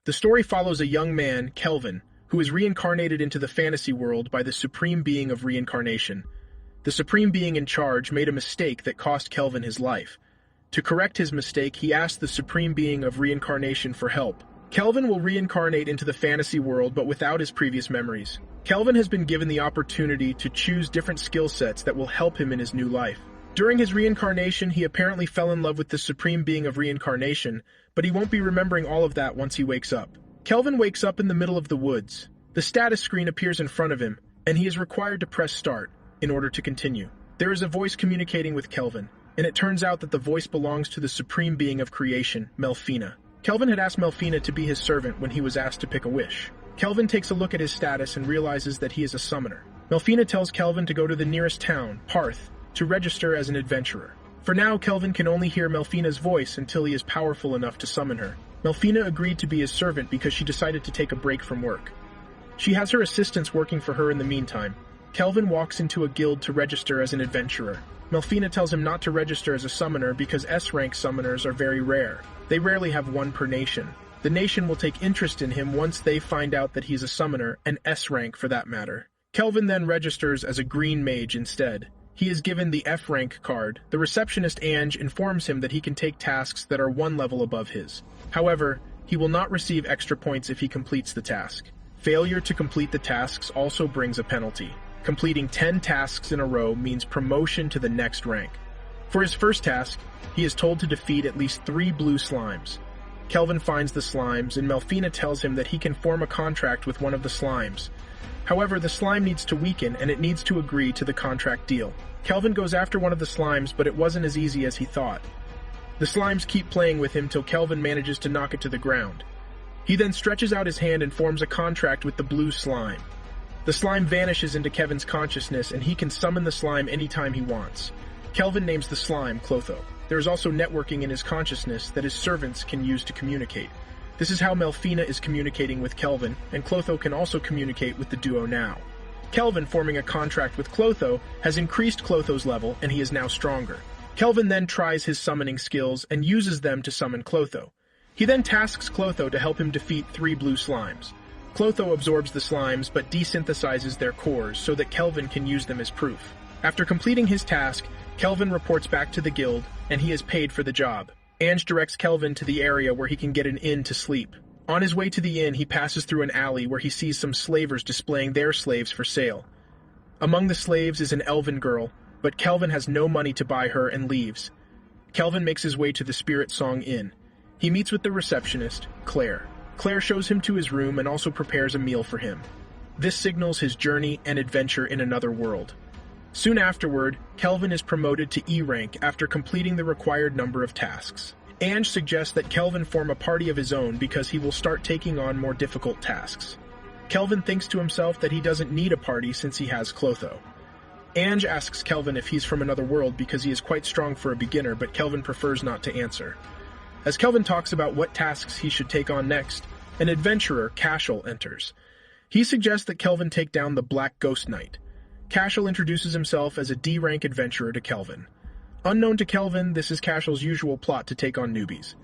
The story follows a young man, Kelvin, who is reincarnated into the fantasy world by the Supreme Being of Reincarnation. The Supreme Being in charge made a mistake that cost Kelvin his life. To correct his mistake, he asked the Supreme Being of Reincarnation for help. Kelvin will reincarnate into the fantasy world but without his previous memories. Kelvin has been given the opportunity to choose different skill sets that will help him in his new life. During his reincarnation, he apparently fell in love with the Supreme Being of Reincarnation, but he won't be remembering all of that once he wakes up. Kelvin wakes up in the middle of the woods. The status screen appears in front of him, and he is required to press start in order to continue. There is a voice communicating with Kelvin, and it turns out that the voice belongs to the Supreme Being of Creation, Melfina. Kelvin had asked Melfina to be his servant when he was asked to pick a wish. Kelvin takes a look at his status and realizes that he is a summoner. Melfina tells Kelvin to go to the nearest town, Parth, to register as an adventurer. For now, Kelvin can only hear Melfina's voice until he is powerful enough to summon her. Melfina agreed to be his servant because she decided to take a break from work. She has her assistants working for her in the meantime. Kelvin walks into a guild to register as an adventurer. Melfina tells him not to register as a summoner because S-rank summoners are very rare. They rarely have one per nation. The nation will take interest in him once they find out that he's a summoner, an S-rank for that matter. Kelvin then registers as a green mage instead. He is given the F-rank card. The receptionist Ange informs him that he can take tasks that are one level above his. However, he will not receive extra points if he completes the task. Failure to complete the tasks also brings a penalty. Completing 10 tasks in a row means promotion to the next rank. For his first task, he is told to defeat at least 3 blue slimes. Kelvin finds the slimes, and Melfina tells him that he can form a contract with one of the slimes. However, the slime needs to weaken, and it needs to agree to the contract deal. Kelvin goes after one of the slimes, but it wasn't as easy as he thought. The slimes keep playing with him till Kelvin manages to knock it to the ground. He then stretches out his hand and forms a contract with the blue slime. The slime vanishes into Kevin's consciousness, and he can summon the slime anytime he wants. Kelvin names the slime Clotho. There is also networking in his consciousness that his servants can use to communicate. This is how Melfina is communicating with Kelvin, and Clotho can also communicate with the duo now. Kelvin, forming a contract with Clotho, has increased Clotho's level, and he is now stronger. Kelvin then tries his summoning skills and uses them to summon Clotho. He then tasks Clotho to help him defeat 3 blue slimes. Clotho absorbs the slimes but desynthesizes their cores so that Kelvin can use them as proof. After completing his task, Kelvin reports back to the guild, and he is paid for the job. Ange directs Kelvin to the area where he can get an inn to sleep. On his way to the inn, he passes through an alley where he sees some slavers displaying their slaves for sale. Among the slaves is an elven girl, but Kelvin has no money to buy her and leaves. Kelvin makes his way to the Spirit Song Inn. He meets with the receptionist, Claire. Claire shows him to his room and also prepares a meal for him. This signals his journey and adventure in another world. Soon afterward, Kelvin is promoted to E rank after completing the required number of tasks. Ange suggests that Kelvin form a party of his own because he will start taking on more difficult tasks. Kelvin thinks to himself that he doesn't need a party since he has Clotho. Ange asks Kelvin if he's from another world because he is quite strong for a beginner, but Kelvin prefers not to answer. As Kelvin talks about what tasks he should take on next, an adventurer, Cashel, enters. He suggests that Kelvin take down the Black Ghost Knight. Cashel introduces himself as a D-rank adventurer to Kelvin. Unknown to Kelvin, this is Cashel's usual plot to take on newbies.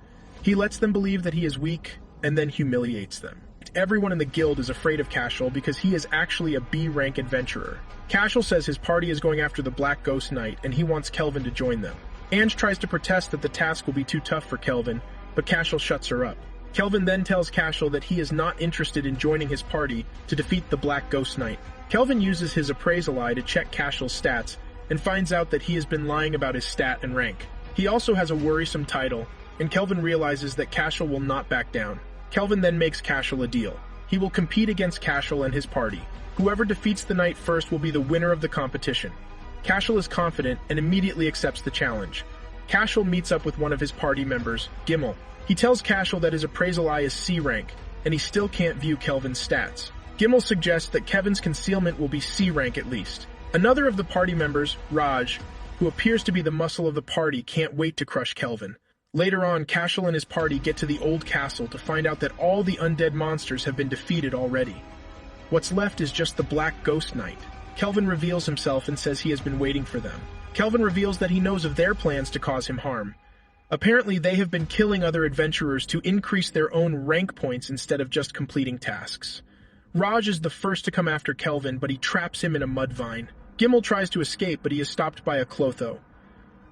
He lets them believe that he is weak, and then humiliates them. Everyone in the guild is afraid of Cashel because he is actually a B-rank adventurer. Cashel says his party is going after the Black Ghost Knight, and he wants Kelvin to join them. Ange tries to protest that the task will be too tough for Kelvin, but Cashel shuts her up. Kelvin then tells Cashel that he is not interested in joining his party to defeat the Black Ghost Knight. Kelvin uses his appraisal eye to check Cashel's stats, and finds out that he has been lying about his stat and rank. He also has a worrisome title, and Kelvin realizes that Cashel will not back down. Kelvin then makes Cashel a deal. He will compete against Cashel and his party. Whoever defeats the knight first will be the winner of the competition. Cashel is confident and immediately accepts the challenge. Cashel meets up with one of his party members, Gimmel. He tells Cashel that his appraisal eye is C rank, and he still can't view Kelvin's stats. Gimmel suggests that Kevin's concealment will be C rank at least. Another of the party members, Raj, who appears to be the muscle of the party, can't wait to crush Kelvin. Later on, Cashel and his party get to the old castle to find out that all the undead monsters have been defeated already. What's left is just the Black Ghost Knight. Kelvin reveals himself and says he has been waiting for them. Kelvin reveals that he knows of their plans to cause him harm. Apparently, they have been killing other adventurers to increase their own rank points instead of just completing tasks. Raj is the first to come after Kelvin, but he traps him in a mud vine. Gimel tries to escape, but he is stopped by a Clotho.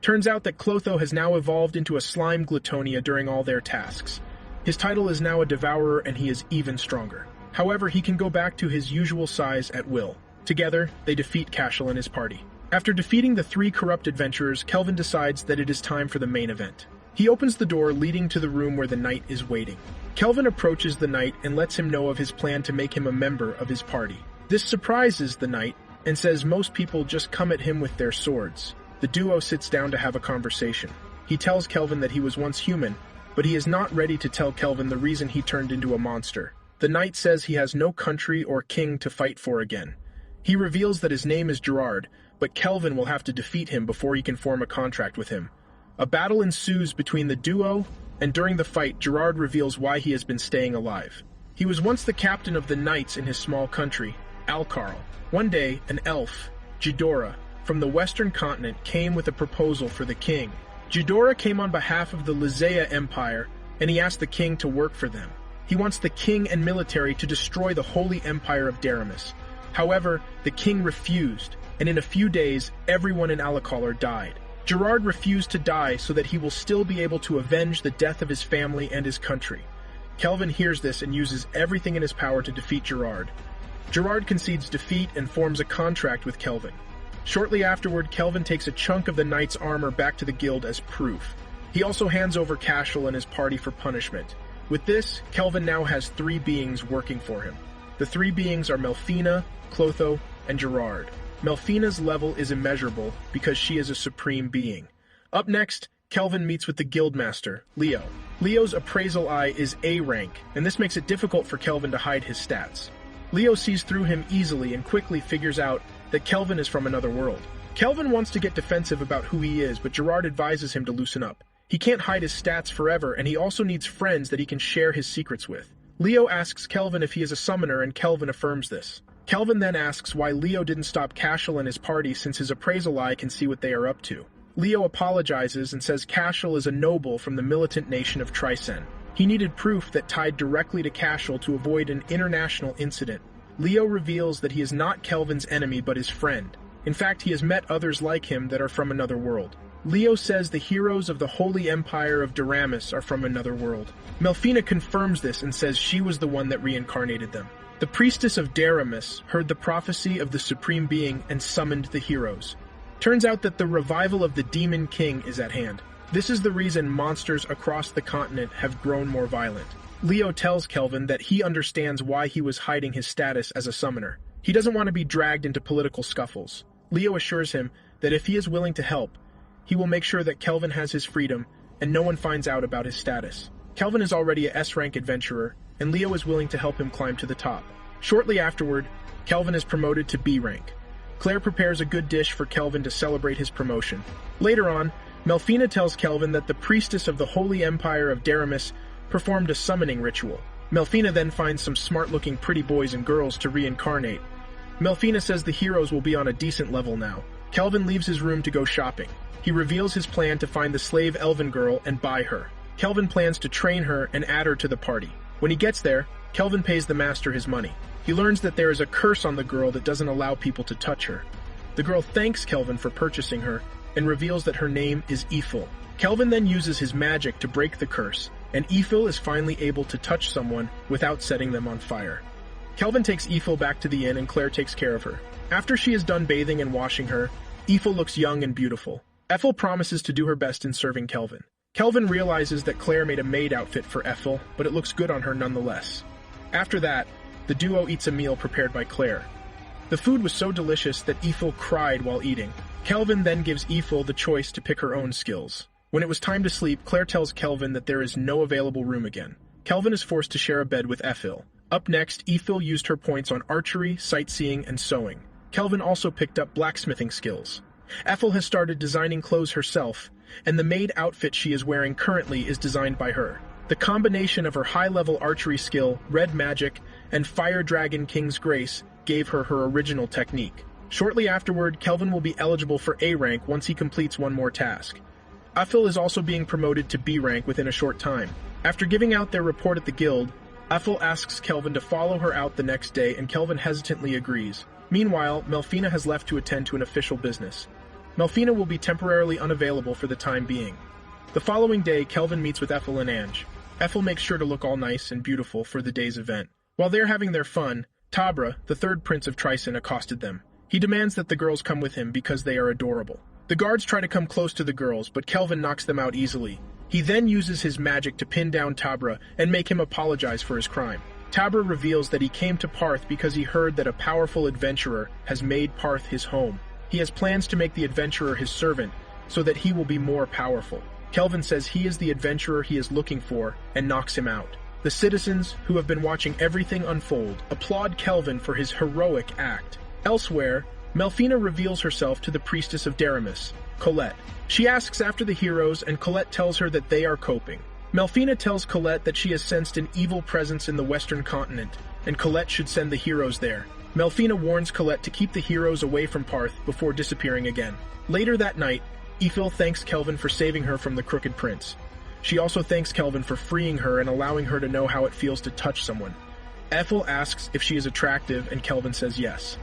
Turns out that Clotho has now evolved into a slime Glutonia during all their tasks. His title is now a Devourer, and he is even stronger. However, he can go back to his usual size at will. Together, they defeat Cashel and his party. After defeating the 3 corrupt adventurers, Kelvin decides that it is time for the main event. He opens the door leading to the room where the knight is waiting. Kelvin approaches the knight and lets him know of his plan to make him a member of his party. This surprises the knight and says most people just come at him with their swords. The duo sits down to have a conversation. He tells Kelvin that he was once human, but he is not ready to tell Kelvin the reason he turned into a monster. The knight says he has no country or king to fight for again. He reveals that his name is Gerard, but Kelvin will have to defeat him before he can form a contract with him. A battle ensues between the duo, and during the fight, Gerard reveals why he has been staying alive. He was once the captain of the knights in his small country, Alcarl. One day, an elf, Jidora, from the western continent came with a proposal for the king. Jidora came on behalf of the Lizea Empire, and he asked the king to work for them. He wants the king and military to destroy the holy empire of Daramis. However, the king refused, and in a few days, everyone in Alcarl died. Gerard refused to die so that he will still be able to avenge the death of his family and his country. Kelvin hears this and uses everything in his power to defeat Gerard. Gerard concedes defeat and forms a contract with Kelvin. Shortly afterward, Kelvin takes a chunk of the knight's armor back to the guild as proof. He also hands over Cashel and his party for punishment. With this, Kelvin now has 3 beings working for him. The 3 beings are Melfina, Clotho, and Gerard. Melfina's level is immeasurable because she is a supreme being. Up next, Kelvin meets with the guildmaster, Leo. Leo's appraisal eye is A rank, and this makes it difficult for Kelvin to hide his stats. Leo sees through him easily and quickly figures out that Kelvin is from another world. Kelvin wants to get defensive about who he is, but Gerard advises him to loosen up. He can't hide his stats forever, and he also needs friends that he can share his secrets with. Leo asks Kelvin if he is a summoner, and Kelvin affirms this. Kelvin then asks why Leo didn't stop Cashel and his party since his appraisal eye can see what they are up to. Leo apologizes and says Cashel is a noble from the militant nation of Tricen. He needed proof that tied directly to Cashel to avoid an international incident. Leo reveals that he is not Kelvin's enemy but his friend. In fact, he has met others like him that are from another world. Leo says the heroes of the Holy Empire of Daramis are from another world. Melfina confirms this and says she was the one that reincarnated them. The priestess of Daramis heard the prophecy of the Supreme Being and summoned the heroes. Turns out that the revival of the Demon King is at hand. This is the reason monsters across the continent have grown more violent. Leo tells Kelvin that he understands why he was hiding his status as a summoner. He doesn't want to be dragged into political scuffles. Leo assures him that if he is willing to help, he will make sure that Kelvin has his freedom and no one finds out about his status. Kelvin is already a S-rank adventurer, and Leo is willing to help him climb to the top. Shortly afterward, Kelvin is promoted to B rank. Claire prepares a good dish for Kelvin to celebrate his promotion. Later on, Melfina tells Kelvin that the priestess of the Holy Empire of Daramis performed a summoning ritual. Melfina then finds some smart-looking pretty boys and girls to reincarnate. Melfina says the heroes will be on a decent level now. Kelvin leaves his room to go shopping. He reveals his plan to find the slave elven girl and buy her. Kelvin plans to train her and add her to the party. When he gets there, Kelvin pays the master his money. He learns that there is a curse on the girl that doesn't allow people to touch her. The girl thanks Kelvin for purchasing her and reveals that her name is Eiffel. Kelvin then uses his magic to break the curse, and Eiffel is finally able to touch someone without setting them on fire. Kelvin takes Eiffel back to the inn and Claire takes care of her. After she is done bathing and washing her, Eiffel looks young and beautiful. Eiffel promises to do her best in serving Kelvin. Kelvin realizes that Claire made a maid outfit for Eiffel, but it looks good on her nonetheless. After that, the duo eats a meal prepared by Claire. The food was so delicious that Eiffel cried while eating. Kelvin then gives Eiffel the choice to pick her own skills. When it was time to sleep, Claire tells Kelvin that there is no available room again. Kelvin is forced to share a bed with Eiffel. Up next, Eiffel used her points on archery, sightseeing, and sewing. Kelvin also picked up blacksmithing skills. Eiffel has started designing clothes herself, and the maid outfit she is wearing currently is designed by her. The combination of her high-level archery skill, red magic, and Fire Dragon King's Grace gave her her original technique. Shortly afterward, Kelvin will be eligible for A rank once he completes one more task. Aphil is also being promoted to B rank within a short time. After giving out their report at the guild, Aphil asks Kelvin to follow her out the next day, and Kelvin hesitantly agrees. Meanwhile, Melfina has left to attend to an official business. Melfina will be temporarily unavailable for the time being. The following day, Kelvin meets with Ethel and Ange. Ethel makes sure to look all nice and beautiful for the day's event. While they're having their fun, Tabra, the third prince of Tryson, accosted them. He demands that the girls come with him because they are adorable. The guards try to come close to the girls, but Kelvin knocks them out easily. He then uses his magic to pin down Tabra and make him apologize for his crime. Tabra reveals that he came to Parth because he heard that a powerful adventurer has made Parth his home. He has plans to make the adventurer his servant so that he will be more powerful. Kelvin says he is the adventurer he is looking for and knocks him out. The citizens, who have been watching everything unfold, applaud Kelvin for his heroic act. Elsewhere, Melfina reveals herself to the priestess of Deramis, Colette. She asks after the heroes, and Colette tells her that they are coping. Melfina tells Colette that she has sensed an evil presence in the western continent, and Colette should send the heroes there. Melfina warns Colette to keep the heroes away from Parth before disappearing again. Later that night, Aphil thanks Kelvin for saving her from the Crooked Prince. She also thanks Kelvin for freeing her and allowing her to know how it feels to touch someone. Ethel asks if she is attractive, and Kelvin says yes.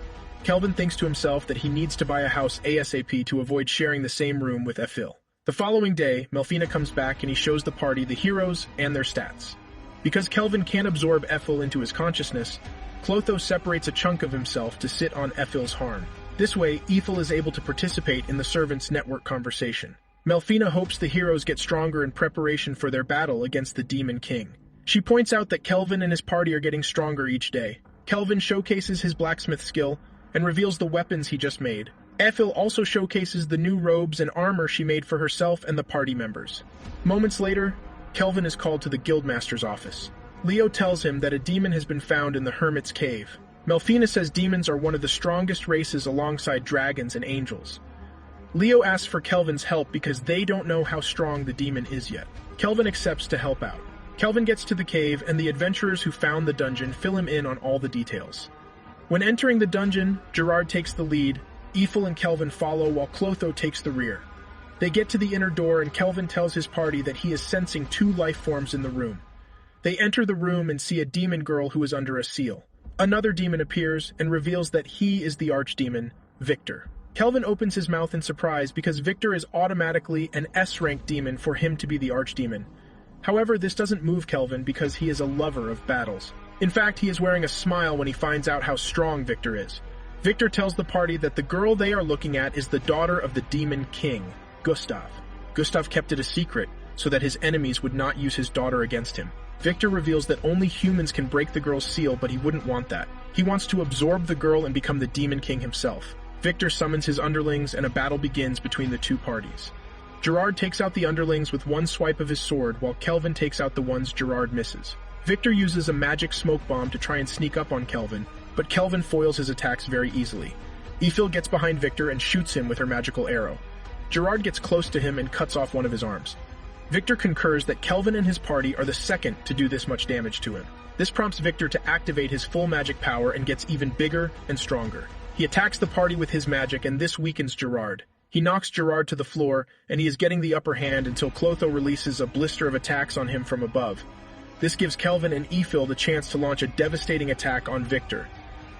Kelvin thinks to himself that he needs to buy a house ASAP to avoid sharing the same room with Aphil. The following day, Melfina comes back and he shows the party the heroes and their stats. Because Kelvin can't absorb Ethel into his consciousness, Clotho separates a chunk of himself to sit on Ethil's harm. This way, Ethel is able to participate in the servants' network conversation. Melfina hopes the heroes get stronger in preparation for their battle against the Demon King. She points out that Kelvin and his party are getting stronger each day. Kelvin showcases his blacksmith skill and reveals the weapons he just made. Ethel also showcases the new robes and armor she made for herself and the party members. Moments later, Kelvin is called to the guildmaster's office. Leo tells him that a demon has been found in the Hermit's Cave. Melfina says demons are one of the strongest races alongside dragons and angels. Leo asks for Kelvin's help because they don't know how strong the demon is yet. Kelvin accepts to help out. Kelvin gets to the cave, and the adventurers who found the dungeon fill him in on all the details. When entering the dungeon, Gerard takes the lead, Ethel and Kelvin follow while Clotho takes the rear. They get to the inner door, and Kelvin tells his party that he is sensing two life forms in the room. They enter the room and see a demon girl who is under a seal. Another demon appears and reveals that he is the archdemon, Victor. Kelvin opens his mouth in surprise because Victor is automatically an S-rank demon for him to be the archdemon. However, this doesn't move Kelvin because he is a lover of battles. In fact, he is wearing a smile when he finds out how strong Victor is. Victor tells the party that the girl they are looking at is the daughter of the Demon King, Gustav. Gustav kept it a secret so that his enemies would not use his daughter against him. Victor reveals that only humans can break the girl's seal, but he wouldn't want that. He wants to absorb the girl and become the Demon King himself. Victor summons his underlings, and a battle begins between the two parties. Gerard takes out the underlings with one swipe of his sword, while Kelvin takes out the ones Gerard misses. Victor uses a magic smoke bomb to try and sneak up on Kelvin, but Kelvin foils his attacks very easily. Aphil gets behind Victor and shoots him with her magical arrow. Gerard gets close to him and cuts off one of his arms. Victor concurs that Kelvin and his party are the second to do this much damage to him. This prompts Victor to activate his full magic power and gets even bigger and stronger. He attacks the party with his magic, and this weakens Gerard. He knocks Gerard to the floor, and he is getting the upper hand until Clotho releases a blister of attacks on him from above. This gives Kelvin and Aphil the chance to launch a devastating attack on Victor.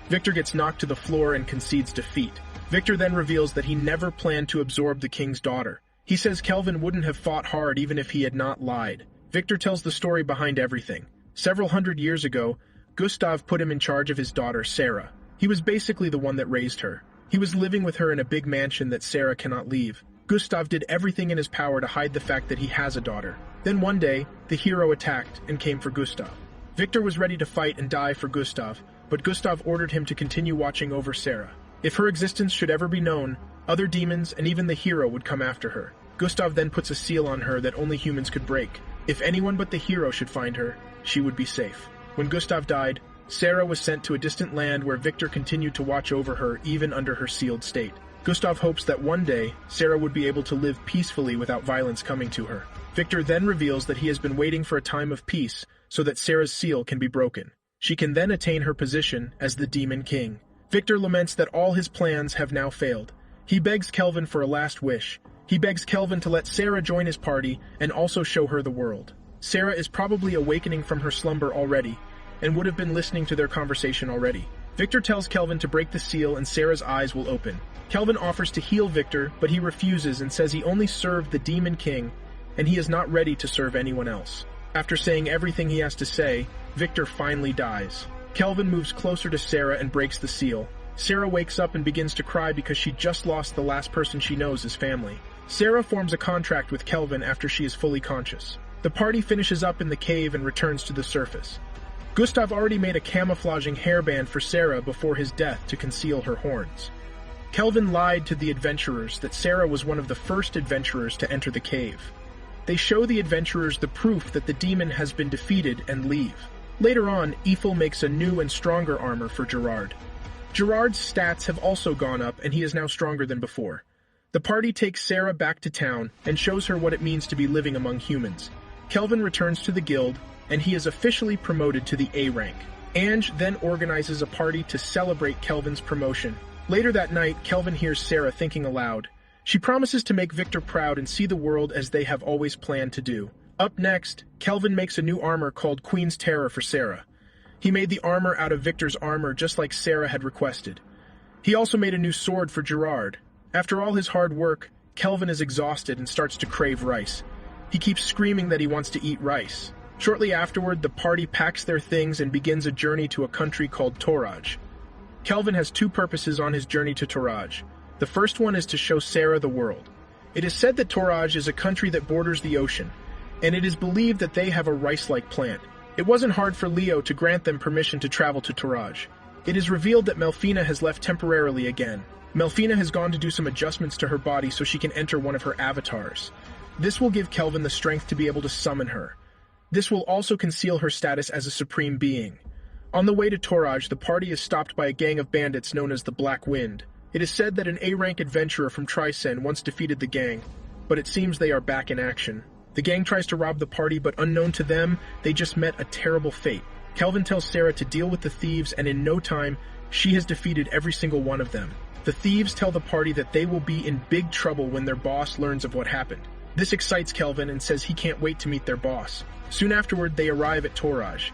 Victor gets knocked to the floor and concedes defeat. Victor then reveals that he never planned to absorb the king's daughter. He says Kelvin wouldn't have fought hard even if he had not lied. Victor tells the story behind everything. Several hundred years ago, Gustav put him in charge of his daughter, Sarah. He was basically the one that raised her. He was living with her in a big mansion that Sarah cannot leave. Gustav did everything in his power to hide the fact that he has a daughter. Then one day, the hero attacked and came for Gustav. Victor was ready to fight and die for Gustav, but Gustav ordered him to continue watching over Sarah. If her existence should ever be known, other demons and even the hero would come after her. Gustav then puts a seal on her that only humans could break. If anyone but the hero should find her, she would be safe. When Gustav died, Sarah was sent to a distant land where Victor continued to watch over her even under her sealed state. Gustav hopes that one day, Sarah would be able to live peacefully without violence coming to her. Victor then reveals that he has been waiting for a time of peace so that Sarah's seal can be broken. She can then attain her position as the Demon King. Victor laments that all his plans have now failed. He begs Kelvin for a last wish. He begs Kelvin to let Sarah join his party and also show her the world. Sarah is probably awakening from her slumber already and would have been listening to their conversation already. Victor tells Kelvin to break the seal and Sarah's eyes will open. Kelvin offers to heal Victor, but he refuses and says he only served the Demon King and he is not ready to serve anyone else. After saying everything he has to say, Victor finally dies. Kelvin moves closer to Sarah and breaks the seal. Sarah wakes up and begins to cry because she just lost the last person she knows as family. Sarah forms a contract with Kelvin after she is fully conscious. The party finishes up in the cave and returns to the surface. Gustav already made a camouflaging hairband for Sarah before his death to conceal her horns. Kelvin lied to the adventurers that Sarah was one of the first adventurers to enter the cave. They show the adventurers the proof that the demon has been defeated and leave. Later on, Eiffel makes a new and stronger armor for Gerard. Gerard's stats have also gone up and he is now stronger than before. The party takes Sarah back to town and shows her what it means to be living among humans. Kelvin returns to the guild and he is officially promoted to the A rank. Ange then organizes a party to celebrate Kelvin's promotion. Later that night, Kelvin hears Sarah thinking aloud. She promises to make Victor proud and see the world as they have always planned to do. Up next, Kelvin makes a new armor called Queen's Terror for Sarah. He made the armor out of Victor's armor just like Sarah had requested. He also made a new sword for Gerard. After all his hard work, Kelvin is exhausted and starts to crave rice. He keeps screaming that he wants to eat rice. Shortly afterward, the party packs their things and begins a journey to a country called Toraj. Kelvin has two purposes on his journey to Toraj. The first one is to show Sarah the world. It is said that Toraj is a country that borders the ocean, and it is believed that they have a rice-like plant. It wasn't hard for Leo to grant them permission to travel to Toraj. It is revealed that Melfina has left temporarily again. Melfina has gone to do some adjustments to her body so she can enter one of her avatars. This will give Kelvin the strength to be able to summon her. This will also conceal her status as a supreme being. On the way to Toraj, the party is stopped by a gang of bandits known as the Black Wind. It is said that an A-rank adventurer from Trisen once defeated the gang, but it seems they are back in action. The gang tries to rob the party, but unknown to them, they just met a terrible fate. Kelvin tells Sarah to deal with the thieves, and in no time, she has defeated every single one of them. The thieves tell the party that they will be in big trouble when their boss learns of what happened. This excites Kelvin and says he can't wait to meet their boss. Soon afterward, they arrive at Toraj.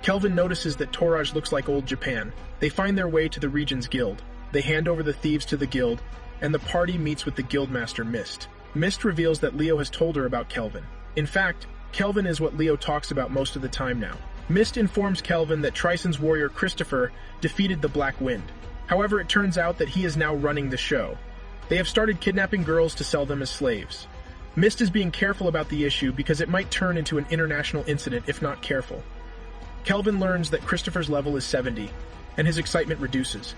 Kelvin notices that Toraj looks like old Japan. They find their way to the region's guild. They hand over the thieves to the guild, and the party meets with the guildmaster Mist. Mist reveals that Leo has told her about Kelvin. In fact, Kelvin is what Leo talks about most of the time now. Mist informs Kelvin that Trisen's warrior Christopher defeated the Black Wind. However, it turns out that he is now running the show. They have started kidnapping girls to sell them as slaves. Mist is being careful about the issue because it might turn into an international incident if not careful. Kelvin learns that Christopher's level is 70, and his excitement reduces.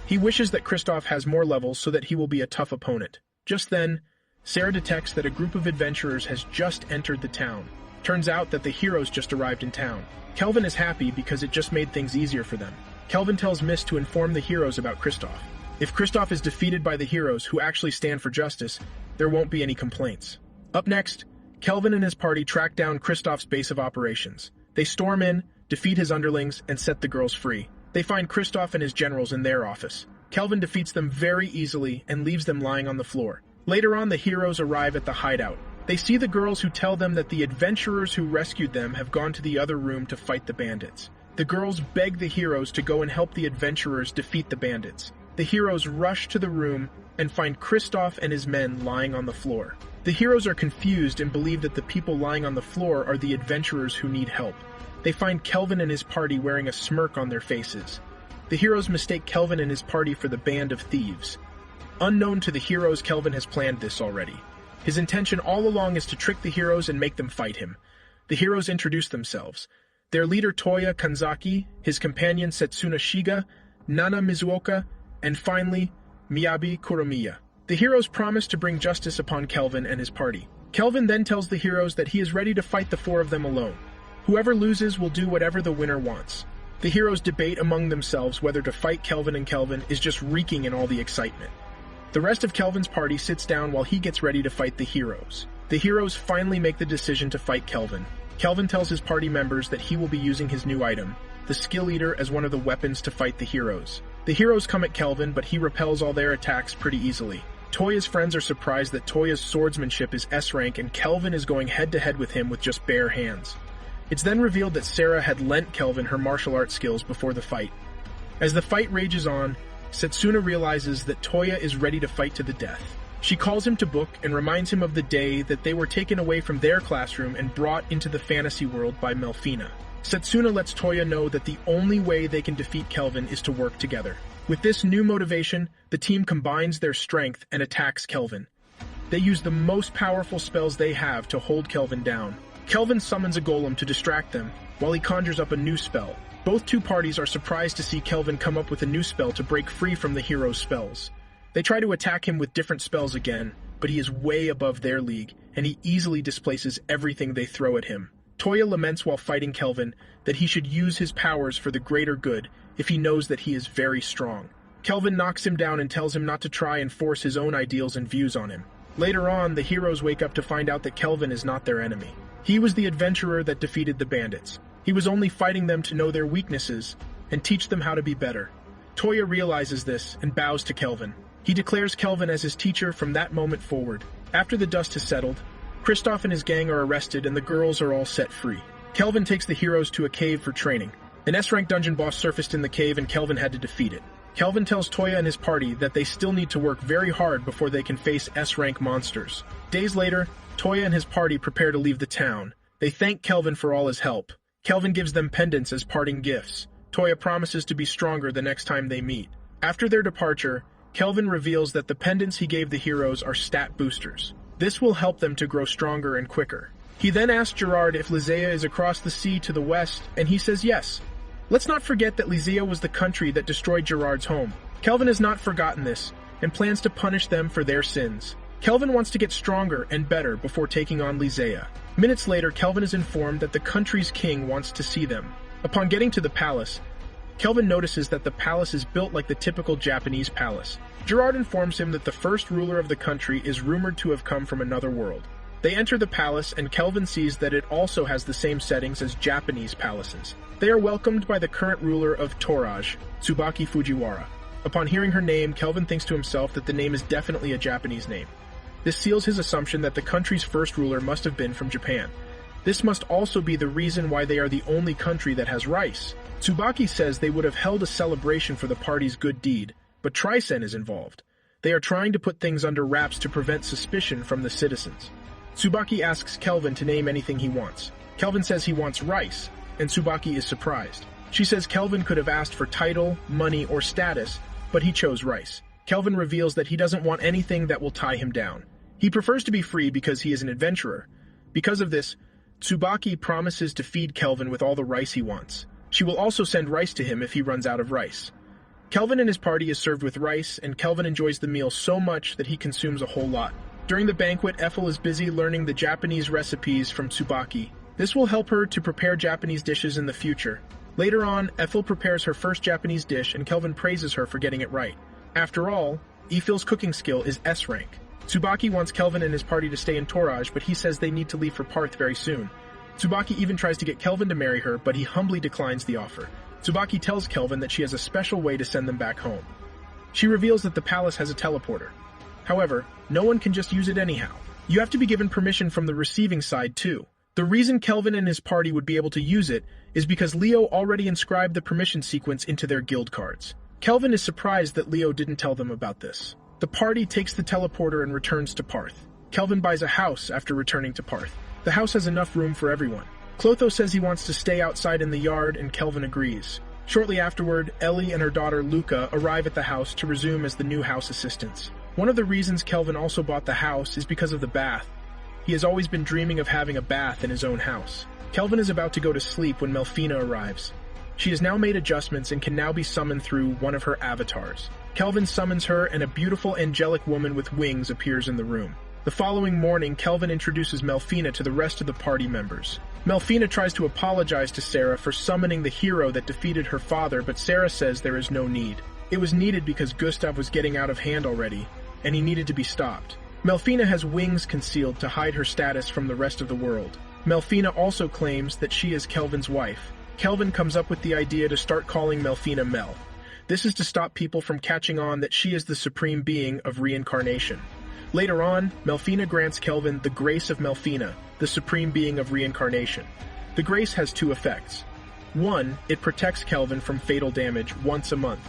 He wishes that Kristoff has more levels so that he will be a tough opponent. Just then, Sarah detects that a group of adventurers has just entered the town. Turns out that the heroes just arrived in town. Kelvin is happy because it just made things easier for them. Kelvin tells Mist to inform the heroes about Kristoff. If Kristoff is defeated by the heroes who actually stand for justice, there won't be any complaints. Up next, Kelvin and his party track down Kristoff's base of operations. They storm in, defeat his underlings, and set the girls free. They find Kristoff and his generals in their office. Kelvin defeats them very easily and leaves them lying on the floor. Later on, the heroes arrive at the hideout. They see the girls who tell them that the adventurers who rescued them have gone to the other room to fight the bandits. The girls beg the heroes to go and help the adventurers defeat the bandits. The heroes rush to the room and find Kristoff and his men lying on the floor. The heroes are confused and believe that the people lying on the floor are the adventurers who need help. They find Kelvin and his party wearing a smirk on their faces. The heroes mistake Kelvin and his party for the band of thieves. Unknown to the heroes, Kelvin has planned this already. His intention all along is to trick the heroes and make them fight him. The heroes introduce themselves. Their leader Toya Kanzaki, his companion Setsuna Shiga, Nana Mizuoka, and finally, Miyabi Kuromiya. The heroes promise to bring justice upon Kelvin and his party. Kelvin then tells the heroes that he is ready to fight the four of them alone. Whoever loses will do whatever the winner wants. The heroes debate among themselves whether to fight Kelvin, and Kelvin is just reeking in all the excitement. The rest of Kelvin's party sits down while he gets ready to fight the heroes. The heroes finally make the decision to fight Kelvin. Kelvin tells his party members that he will be using his new item, the Skill Eater, as one of the weapons to fight the heroes. The heroes come at Kelvin, but he repels all their attacks pretty easily. Toya's friends are surprised that Toya's swordsmanship is S rank and Kelvin is going head-to-head with him with just bare hands. It's then revealed that Sarah had lent Kelvin her martial arts skills before the fight. As the fight rages on, Setsuna realizes that Toya is ready to fight to the death. She calls him to book and reminds him of the day that they were taken away from their classroom and brought into the fantasy world by Melfina. Setsuna lets Toya know that the only way they can defeat Kelvin is to work together. With this new motivation, the team combines their strength and attacks Kelvin. They use the most powerful spells they have to hold Kelvin down. Kelvin summons a golem to distract them, while he conjures up a new spell. Both two parties are surprised to see Kelvin come up with a new spell to break free from the hero's spells. They try to attack him with different spells again, but he is way above their league, and he easily displaces everything they throw at him. Toya laments while fighting Kelvin that he should use his powers for the greater good if he knows that he is very strong. Kelvin knocks him down and tells him not to try and force his own ideals and views on him. Later on, the heroes wake up to find out that Kelvin is not their enemy. He was the adventurer that defeated the bandits. He was only fighting them to know their weaknesses and teach them how to be better. Toya realizes this and bows to Kelvin. He declares Kelvin as his teacher from that moment forward. After the dust has settled, Kristoff and his gang are arrested and the girls are all set free. Kelvin takes the heroes to a cave for training. An S-rank dungeon boss surfaced in the cave and Kelvin had to defeat it. Kelvin tells Toya and his party that they still need to work very hard before they can face S-rank monsters. Days later, Toya and his party prepare to leave the town. They thank Kelvin for all his help. Kelvin gives them pendants as parting gifts. Toya promises to be stronger the next time they meet. After their departure, Kelvin reveals that the pendants he gave the heroes are stat boosters. This will help them to grow stronger and quicker. He then asks Gerard if Lizea is across the sea to the west, and he says yes. Let's not forget that Lizea was the country that destroyed Gerard's home. Kelvin has not forgotten this, and plans to punish them for their sins. Kelvin wants to get stronger and better before taking on Lizea. Minutes later, Kelvin is informed that the country's king wants to see them. Upon getting to the palace, Kelvin notices that the palace is built like the typical Japanese palace. Gerard informs him that the first ruler of the country is rumored to have come from another world. They enter the palace and Kelvin sees that it also has the same settings as Japanese palaces. They are welcomed by the current ruler of Toraj, Tsubaki Fujiwara. Upon hearing her name, Kelvin thinks to himself that the name is definitely a Japanese name. This seals his assumption that the country's first ruler must have been from Japan. This must also be the reason why they are the only country that has rice. Tsubaki says they would have held a celebration for the party's good deed, but Trisen is involved. They are trying to put things under wraps to prevent suspicion from the citizens. Tsubaki asks Kelvin to name anything he wants. Kelvin says he wants rice, and Tsubaki is surprised. She says Kelvin could have asked for title, money, or status, but he chose rice. Kelvin reveals that he doesn't want anything that will tie him down. He prefers to be free because he is an adventurer. Because of this, Tsubaki promises to feed Kelvin with all the rice he wants. She will also send rice to him if he runs out of rice. Kelvin and his party is served with rice, and Kelvin enjoys the meal so much that he consumes a whole lot. During the banquet, Ethel is busy learning the Japanese recipes from Tsubaki. This will help her to prepare Japanese dishes in the future. Later on, Ethel prepares her first Japanese dish, and Kelvin praises her for getting it right. After all, Ethel's cooking skill is S rank. Tsubaki wants Kelvin and his party to stay in Toraj, but he says they need to leave for Parth very soon. Tsubaki even tries to get Kelvin to marry her, but he humbly declines the offer. Tsubaki tells Kelvin that she has a special way to send them back home. She reveals that the palace has a teleporter. However, no one can just use it anyhow. You have to be given permission from the receiving side too. The reason Kelvin and his party would be able to use it is because Leo already inscribed the permission sequence into their guild cards. Kelvin is surprised that Leo didn't tell them about this. The party takes the teleporter and returns to Parth. Kelvin buys a house after returning to Parth. The house has enough room for everyone. Clotho says he wants to stay outside in the yard, and Kelvin agrees. Shortly afterward, Ellie and her daughter Luca arrive at the house to resume as the new house assistants. One of the reasons Kelvin also bought the house is because of the bath. He has always been dreaming of having a bath in his own house. Kelvin is about to go to sleep when Melfina arrives. She has now made adjustments and can now be summoned through one of her avatars. Kelvin summons her, and a beautiful angelic woman with wings appears in the room. The following morning, Kelvin introduces Melfina to the rest of the party members. Melfina tries to apologize to Sarah for summoning the hero that defeated her father, but Sarah says there is no need. It was needed because Gustav was getting out of hand already, and he needed to be stopped. Melfina has wings concealed to hide her status from the rest of the world. Melfina also claims that she is Kelvin's wife. Kelvin comes up with the idea to start calling Melfina Mel. This is to stop people from catching on that she is the supreme being of reincarnation. Later on, Melfina grants Kelvin the Grace of Melfina, the supreme being of reincarnation. The grace has two effects. One, it protects Kelvin from fatal damage once a month.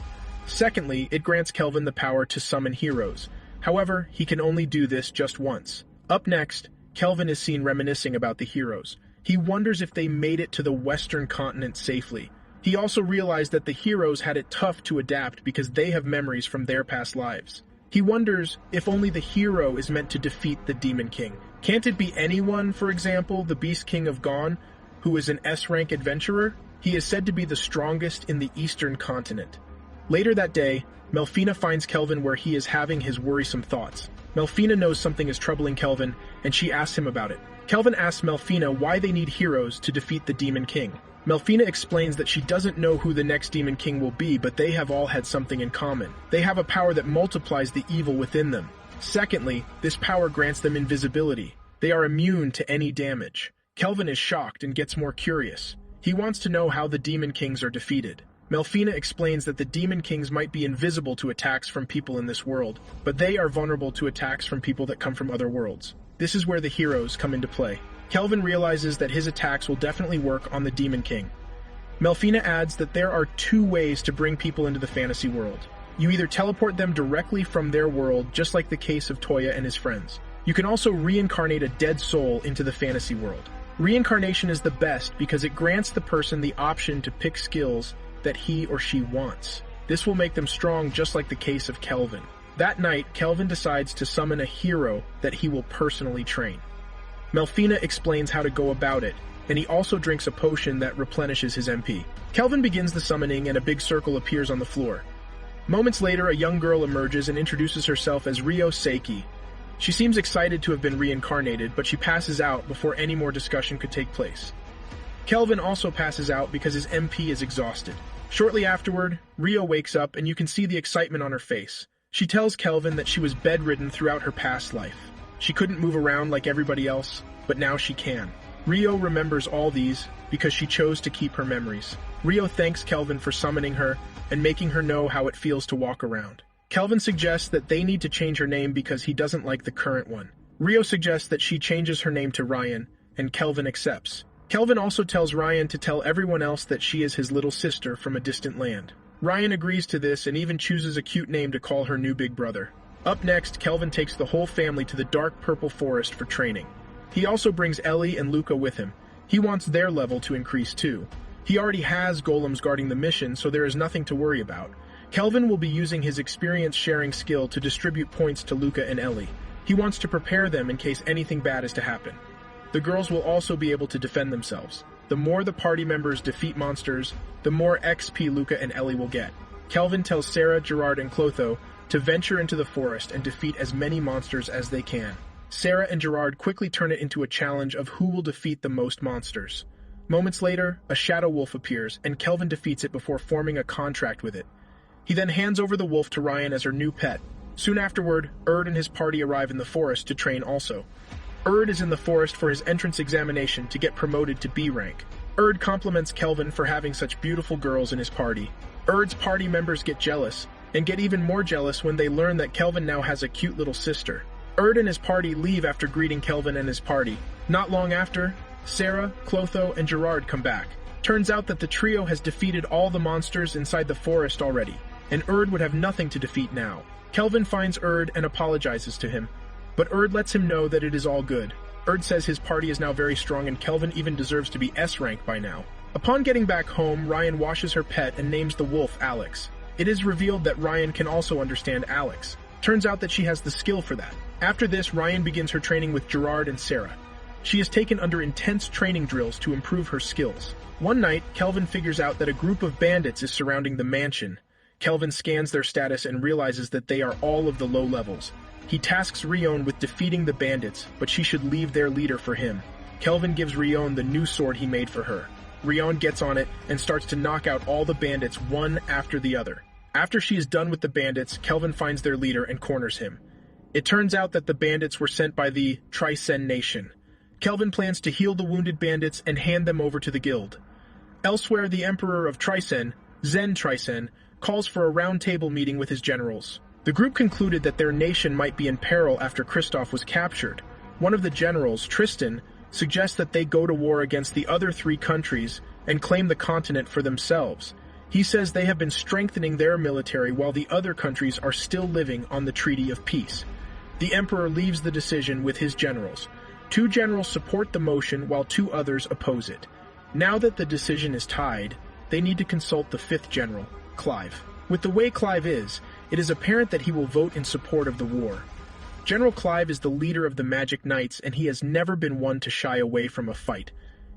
Secondly, it grants Kelvin the power to summon heroes. However, he can only do this just once. Up next, Kelvin is seen reminiscing about the heroes. He wonders if they made it to the Western continent safely. He also realized that the heroes had it tough to adapt because they have memories from their past lives. He wonders if only the hero is meant to defeat the Demon King. Can't it be anyone, for example, the Beast King of Gon, who is an S-rank adventurer? He is said to be the strongest in the Eastern continent. Later that day, Melfina finds Kelvin where he is having his worrisome thoughts. Melfina knows something is troubling Kelvin, and she asks him about it. Kelvin asks Melfina why they need heroes to defeat the Demon King. Melfina explains that she doesn't know who the next Demon King will be, but they have all had something in common. They have a power that multiplies the evil within them. Secondly, this power grants them invisibility. They are immune to any damage. Kelvin is shocked and gets more curious. He wants to know how the Demon Kings are defeated. Melfina explains that the Demon Kings might be invisible to attacks from people in this world, but they are vulnerable to attacks from people that come from other worlds. This is where the heroes come into play. Kelvin realizes that his attacks will definitely work on the Demon King. Melfina adds that there are two ways to bring people into the fantasy world. You either teleport them directly from their world, just like the case of Toya and his friends. You can also reincarnate a dead soul into the fantasy world. Reincarnation is the best because it grants the person the option to pick skills that he or she wants. This will make them strong, just like the case of Kelvin. That night, Kelvin decides to summon a hero that he will personally train. Melfina explains how to go about it, and he also drinks a potion that replenishes his MP. Kelvin begins the summoning and a big circle appears on the floor. Moments later, a young girl emerges and introduces herself as Ryo Seiki. She seems excited to have been reincarnated, but she passes out before any more discussion could take place. Kelvin also passes out because his MP is exhausted. Shortly afterward, Ryo wakes up and you can see the excitement on her face. She tells Kelvin that she was bedridden throughout her past life. She couldn't move around like everybody else, but now she can. Ryo remembers all these because she chose to keep her memories. Ryo thanks Kelvin for summoning her and making her know how it feels to walk around. Kelvin suggests that they need to change her name because he doesn't like the current one. Ryo suggests that she changes her name to Ryan, and Kelvin accepts. Kelvin also tells Ryan to tell everyone else that she is his little sister from a distant land. Ryan agrees to this and even chooses a cute name to call her new big brother. Up next, Kelvin takes the whole family to the dark purple forest for training. He also brings Ellie and Luca with him. He wants their level to increase too. He already has golems guarding the mission, so there is nothing to worry about. Kelvin will be using his experience-sharing skill to distribute points to Luca and Ellie. He wants to prepare them in case anything bad is to happen. The girls will also be able to defend themselves. The more the party members defeat monsters, the more XP Luca and Ellie will get. Kelvin tells Sarah, Gerard, and Clotho to venture into the forest and defeat as many monsters as they can. Sarah and Gerard quickly turn it into a challenge of who will defeat the most monsters. Moments later, a shadow wolf appears, and Kelvin defeats it before forming a contract with it. He then hands over the wolf to Ryan as her new pet. Soon afterward, Erd and his party arrive in the forest to train also. Erd is in the forest for his entrance examination to get promoted to B rank. Erd compliments Kelvin for having such beautiful girls in his party. Erd's party members get jealous, and get even more jealous when they learn that Kelvin now has a cute little sister. Erd and his party leave after greeting Kelvin and his party. Not long after, Sarah, Clotho, and Gerard come back. Turns out that the trio has defeated all the monsters inside the forest already, and Erd would have nothing to defeat now. Kelvin finds Erd and apologizes to him, but Erd lets him know that it is all good. Erd says his party is now very strong and Kelvin even deserves to be S rank by now. Upon getting back home, Ryan washes her pet and names the wolf Alex. It is revealed that Ryan can also understand Alex. Turns out that she has the skill for that. After this, Ryan begins her training with Gerard and Sarah. She is taken under intense training drills to improve her skills. One night, Kelvin figures out that a group of bandits is surrounding the mansion. Kelvin scans their status and realizes that they are all of the low levels. He tasks Rion with defeating the bandits, but she should leave their leader for him. Kelvin gives Rion the new sword he made for her. Rion gets on it and starts to knock out all the bandits one after the other. After she is done with the bandits, Kelvin finds their leader and corners him. It turns out that the bandits were sent by the Trysen Nation. Kelvin plans to heal the wounded bandits and hand them over to the guild. Elsewhere, the Emperor of Trysen, Zen Trysen, calls for a round-table meeting with his generals. The group concluded that their nation might be in peril after Kristoff was captured. One of the generals, Tristan, suggests that they go to war against the other 3 countries and claim the continent for themselves. He says they have been strengthening their military while the other countries are still living on the Treaty of Peace. The Emperor leaves the decision with his generals. 2 generals support the motion while 2 others oppose it. Now that the decision is tied, they need to consult the 5th general, Clive. With the way Clive is, it is apparent that he will vote in support of the war. General Clive is the leader of the Magic Knights, and he has never been one to shy away from a fight.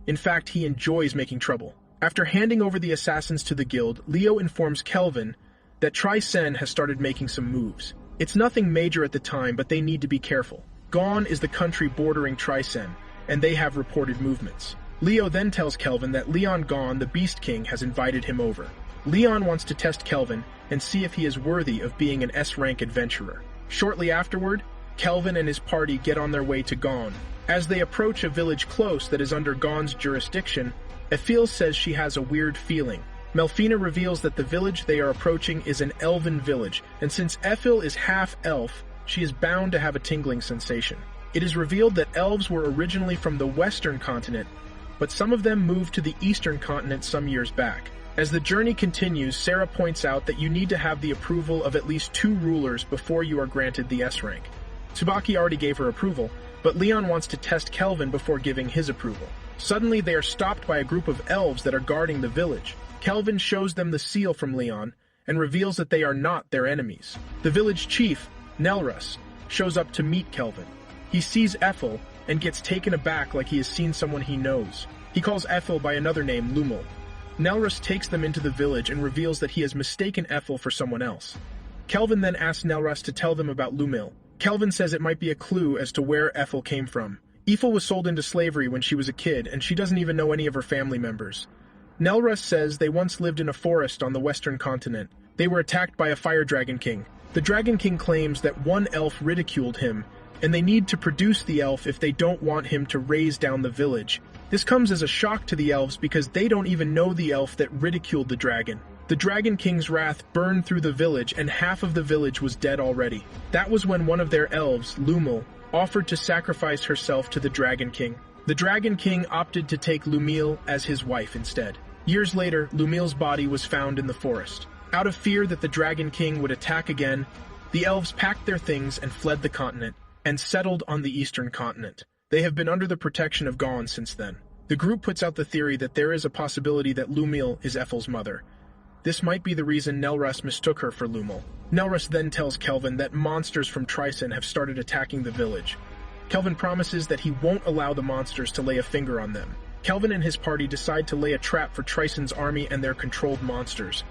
In fact, he enjoys making trouble. After handing over the assassins to the guild, Leo informs Kelvin that Trycen has started making some moves. It's nothing major at the time, but they need to be careful. Gone is the country bordering Trycen, and they have reported movements. Leo then tells Kelvin that Leon Gone, the Beast King, has invited him over. Leon wants to test Kelvin and see if he is worthy of being an S-rank adventurer. Shortly afterward, Kelvin and his party get on their way to Gone. As they approach a village close that is under Gone's jurisdiction, Ethel says she has a weird feeling. Melfina reveals that the village they are approaching is an elven village, and since Ethel is half-elf, she is bound to have a tingling sensation. It is revealed that elves were originally from the western continent, but some of them moved to the eastern continent some years back. As the journey continues, Sarah points out that you need to have the approval of at least 2 rulers before you are granted the S-rank. Tsubaki already gave her approval, but Leon wants to test Kelvin before giving his approval. Suddenly, they are stopped by a group of elves that are guarding the village. Kelvin shows them the seal from Leon and reveals that they are not their enemies. The village chief, Nelrus, shows up to meet Kelvin. He sees Ethel and gets taken aback like he has seen someone he knows. He calls Ethel by another name, Lumel. Nelrus takes them into the village and reveals that he has mistaken Ethel for someone else. Kelvin then asks Nelrus to tell them about Lumel. Kelvin says it might be a clue as to where Ethel came from. Ethel was sold into slavery when she was a kid, and she doesn't even know any of her family members. Nelrus says they once lived in a forest on the western continent. They were attacked by a fire dragon king. The dragon king claims that one elf ridiculed him, and they need to produce the elf if they don't want him to raze down the village. This comes as a shock to the elves because they don't even know the elf that ridiculed the dragon. The Dragon King's wrath burned through the village, and half of the village was dead already. That was when one of their elves, Lumel, offered to sacrifice herself to the Dragon King. The Dragon King opted to take Lumil as his wife instead. Years later, Lumil's body was found in the forest. Out of fear that the Dragon King would attack again, the elves packed their things and fled the continent, and settled on the eastern continent. They have been under the protection of Gone since then. The group puts out the theory that there is a possibility that Lumil is Ethel's mother. This might be the reason Nelrus mistook her for Lumel. Nelrus then tells Kelvin that monsters from Trycen have started attacking the village. Kelvin promises that he won't allow the monsters to lay a finger on them. Kelvin and his party decide to lay a trap for Trycen's army and their controlled monsters.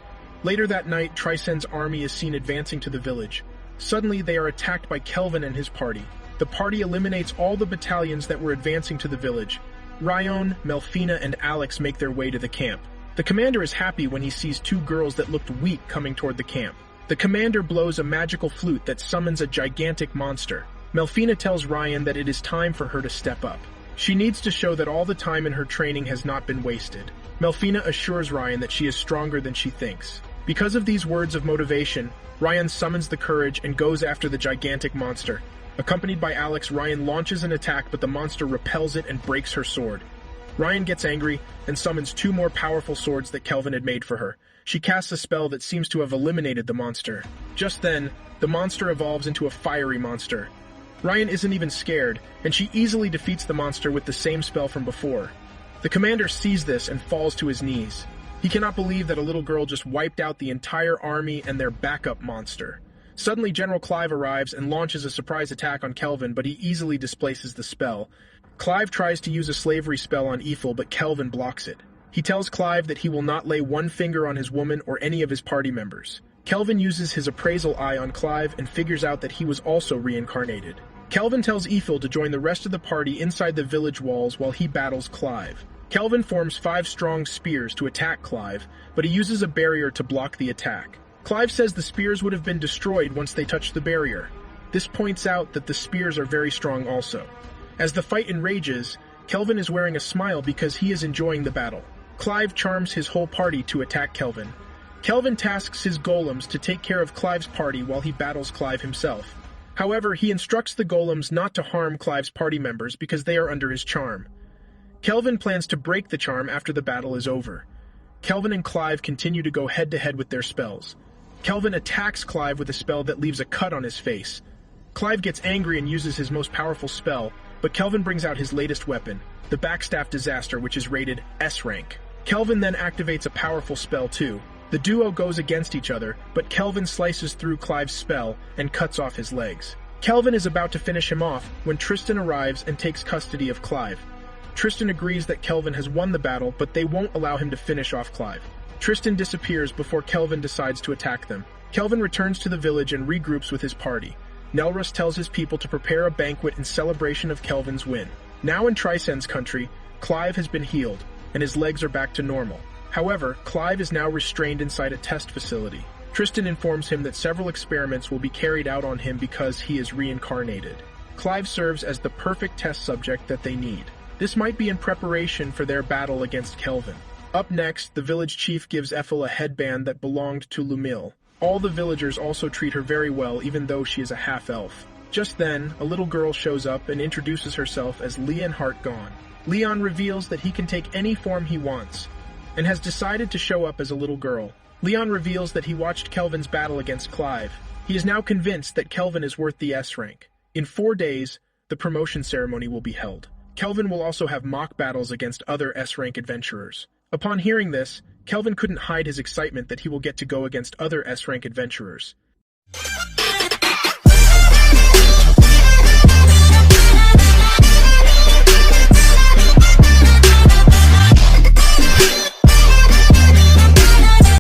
Later that night, Trycen's army is seen advancing to the village. Suddenly, they are attacked by Kelvin and his party. The party eliminates all the battalions that were advancing to the village. Ryon, Melfina, and Alex make their way to the camp. The commander is happy when he sees 2 girls that looked weak coming toward the camp. The commander blows a magical flute that summons a gigantic monster. Melfina tells Ryon that it is time for her to step up. She needs to show that all the time in her training has not been wasted. Melfina assures Ryon that she is stronger than she thinks. Because of these words of motivation, Ryon summons the courage and goes after the gigantic monster. Accompanied by Alex, Ryon launches an attack, but the monster repels it and breaks her sword. Ryon gets angry and summons 2 more powerful swords that Kelvin had made for her. She casts a spell that seems to have eliminated the monster. Just then, the monster evolves into a fiery monster. Ryon isn't even scared, and she easily defeats the monster with the same spell from before. The commander sees this and falls to his knees. He cannot believe that a little girl just wiped out the entire army and their backup monster. Suddenly, General Clive arrives and launches a surprise attack on Kelvin, but he easily displaces the spell. Clive tries to use a slavery spell on Ethel, but Kelvin blocks it. He tells Clive that he will not lay one finger on his woman or any of his party members. Kelvin uses his appraisal eye on Clive and figures out that he was also reincarnated. Kelvin tells Ethel to join the rest of the party inside the village walls while he battles Clive. Kelvin forms 5 strong spears to attack Clive, but he uses a barrier to block the attack. Clive says the spears would have been destroyed once they touched the barrier. This points out that the spears are very strong also. As the fight enrages, Kelvin is wearing a smile because he is enjoying the battle. Clive charms his whole party to attack Kelvin. Kelvin tasks his golems to take care of Clive's party while he battles Clive himself. However, he instructs the golems not to harm Clive's party members because they are under his charm. Kelvin plans to break the charm after the battle is over. Kelvin and Clive continue to go head-to-head with their spells. Kelvin attacks Clive with a spell that leaves a cut on his face. Clive gets angry and uses his most powerful spell, but Kelvin brings out his latest weapon, the Backstaff Disaster, which is rated S rank. Kelvin then activates a powerful spell too. The duo goes against each other, but Kelvin slices through Clive's spell and cuts off his legs. Kelvin is about to finish him off when Tristan arrives and takes custody of Clive. Tristan agrees that Kelvin has won the battle, but they won't allow him to finish off Clive. Tristan disappears before Kelvin decides to attack them. Kelvin returns to the village and regroups with his party. Nelrus tells his people to prepare a banquet in celebration of Kelvin's win. Now in Trisen's country, Clive has been healed, and his legs are back to normal. However, Clive is now restrained inside a test facility. Tristan informs him that several experiments will be carried out on him because he is reincarnated. Clive serves as the perfect test subject that they need. This might be in preparation for their battle against Kelvin. Up next, the village chief gives Ethel a headband that belonged to Lumil. All the villagers also treat her very well, even though she is a half-elf. Just then, a little girl shows up and introduces herself as Leon Heartgone. Leon reveals that he can take any form he wants, and has decided to show up as a little girl. Leon reveals that he watched Kelvin's battle against Clive. He is now convinced that Kelvin is worth the S rank. In 4 days, the promotion ceremony will be held. Kelvin will also have mock battles against other S-rank adventurers. Upon hearing this, Kelvin couldn't hide his excitement that he will get to go against other S-rank adventurers.